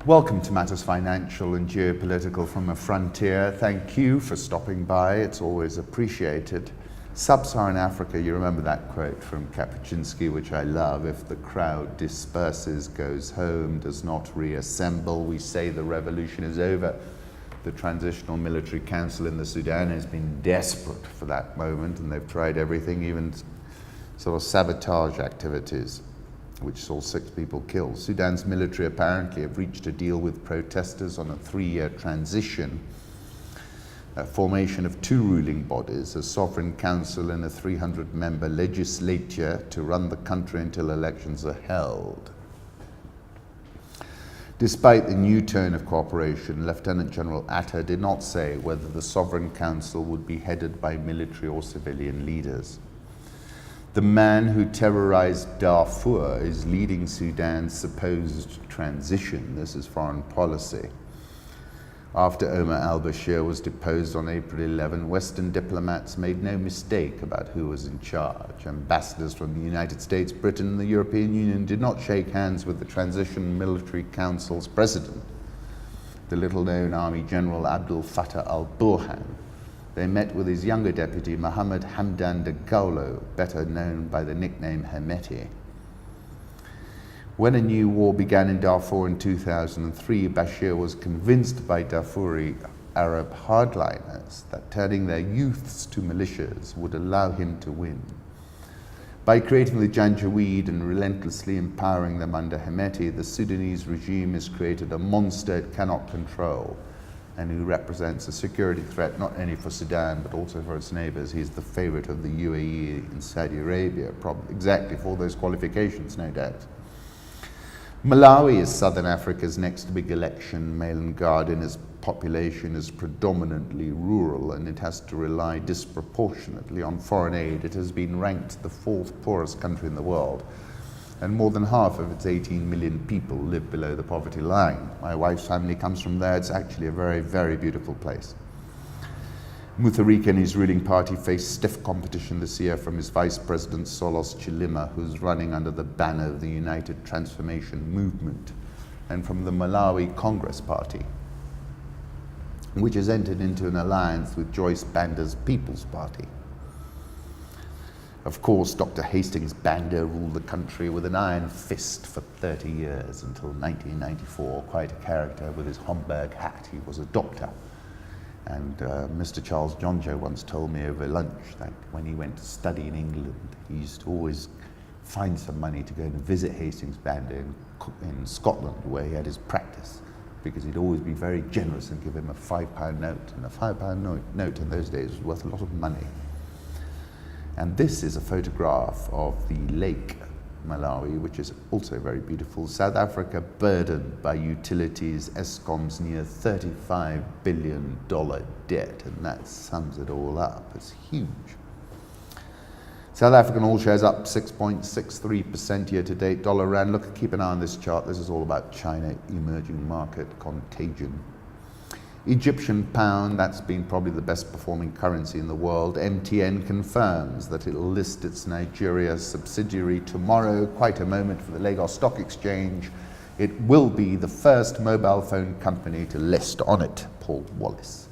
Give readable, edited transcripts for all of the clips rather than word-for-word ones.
Welcome to Matters Financial and Geopolitical from a Frontier. Thank you for stopping by. It's always appreciated. Sub-Saharan Africa, you remember that quote from Kapuscinski, which I love. If the crowd disperses, goes home, does not reassemble, we say the revolution is over. The Transitional Military Council in the Sudan has been desperate for that moment, and they've tried everything, even sort of sabotage activities, which saw 6 people killed. Sudan's military apparently have reached a deal with protesters on a 3-year transition, a formation of 2 ruling bodies, a sovereign council and a 300-member legislature to run the country until elections are held. Despite the new tone of cooperation, Lieutenant General Atta did not say whether the sovereign council would be headed by military or civilian leaders. The man who terrorized Darfur is leading Sudan's supposed transition. This is foreign policy. After Omar al-Bashir was deposed on April 11, Western diplomats made no mistake about who was in charge. Ambassadors from the United States, Britain, and the European Union did not shake hands with the Transition Military Council's president, the little-known Army General Abdel Fattah al-Burhan. They met with his younger deputy, Mohammed Hamdan Dagalo, better known by the nickname Hemeti. When a new war began in Darfur in 2003, Bashir was convinced by Darfuri Arab hardliners that turning their youths to militias would allow him to win. By creating the Janjaweed and relentlessly empowering them under Hemeti, the Sudanese regime has created a monster it cannot control, and who represents a security threat not only for Sudan but also for its neighbors. He's the favorite of the UAE and Saudi Arabia, probably exactly for those qualifications, no doubt. Malawi is Southern Africa's next big election. Male guard in its population is predominantly rural, and it has to rely disproportionately on foreign aid. It has been ranked the 4th poorest country in the world, and more than half of its 18 million people live below the poverty line. My wife's family comes from there. It's actually a very, very beautiful place. Mutharika and his ruling party face stiff competition this year from his vice president, Solos Chilima, who's running under the banner of the United Transformation Movement, and from the Malawi Congress Party, which has entered into an alliance with Joyce Banda's People's Party. Of course, Dr. Hastings Banda ruled the country with an iron fist for 30 years until 1994. Quite a character with his Homburg hat. He was a doctor. And Mr. Charles Jonjo once told me over lunch that when he went to study in England, he used to always find some money to go and visit Hastings Banda in Scotland, where he had his practice, because he'd always be very generous and give him a £5 note. And a £5 note in those days was worth a lot of money. And this is a photograph of the Lake Malawi, which is also very beautiful. South Africa burdened by utilities, Eskom's near $35 billion debt, and that sums it all up. It's huge. South African all shares up 6.63% year to date. Dollar rand. Look, keep an eye on this chart. This is all about China, emerging market contagion. Egyptian pound, that's been probably the best performing currency in the world. MTN confirms that it'll list its Nigeria subsidiary tomorrow. Quite a moment for the Lagos Stock Exchange. It will be the first mobile phone company to list on it, Paul Wallace.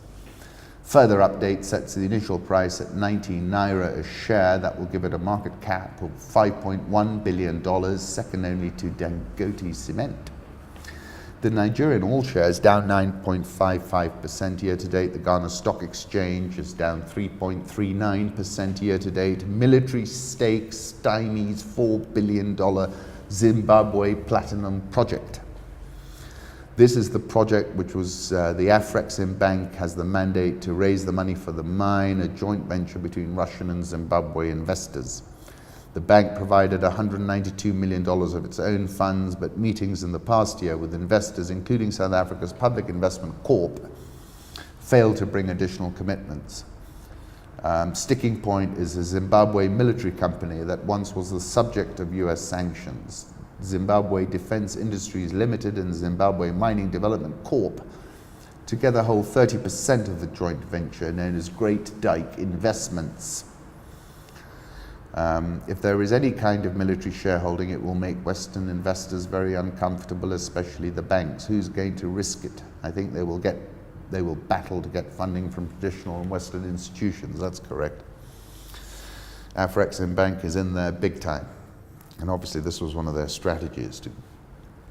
Further update sets the initial price at 19 Naira a share. That will give it a market cap of $5.1 billion, second only to Dangote Cement. The Nigerian all shares down 9.55% year to date. The Ghana Stock Exchange is down 3.39% year to date. Military stakes stymies $4 billion Zimbabwe platinum project. This is the project which was the Afrexim Bank has the mandate to raise the money for the mine, a joint venture between Russian and Zimbabwe investors. The bank provided $192 million of its own funds, but meetings in the past year with investors, including South Africa's Public Investment Corp, failed to bring additional commitments. Sticking point is a Zimbabwe military company that once was the subject of US sanctions. Zimbabwe Defense Industries Limited and Zimbabwe Mining Development Corp together hold 30% of the joint venture known as Great Dyke Investments. If there is any kind of military shareholding, it will make Western investors very uncomfortable, especially the banks. Who's going to risk it? I think they will battle to get funding from traditional and Western institutions. That's correct. Afrexim is in there big time. And obviously this was one of their strategies to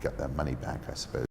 get their money back, I suppose.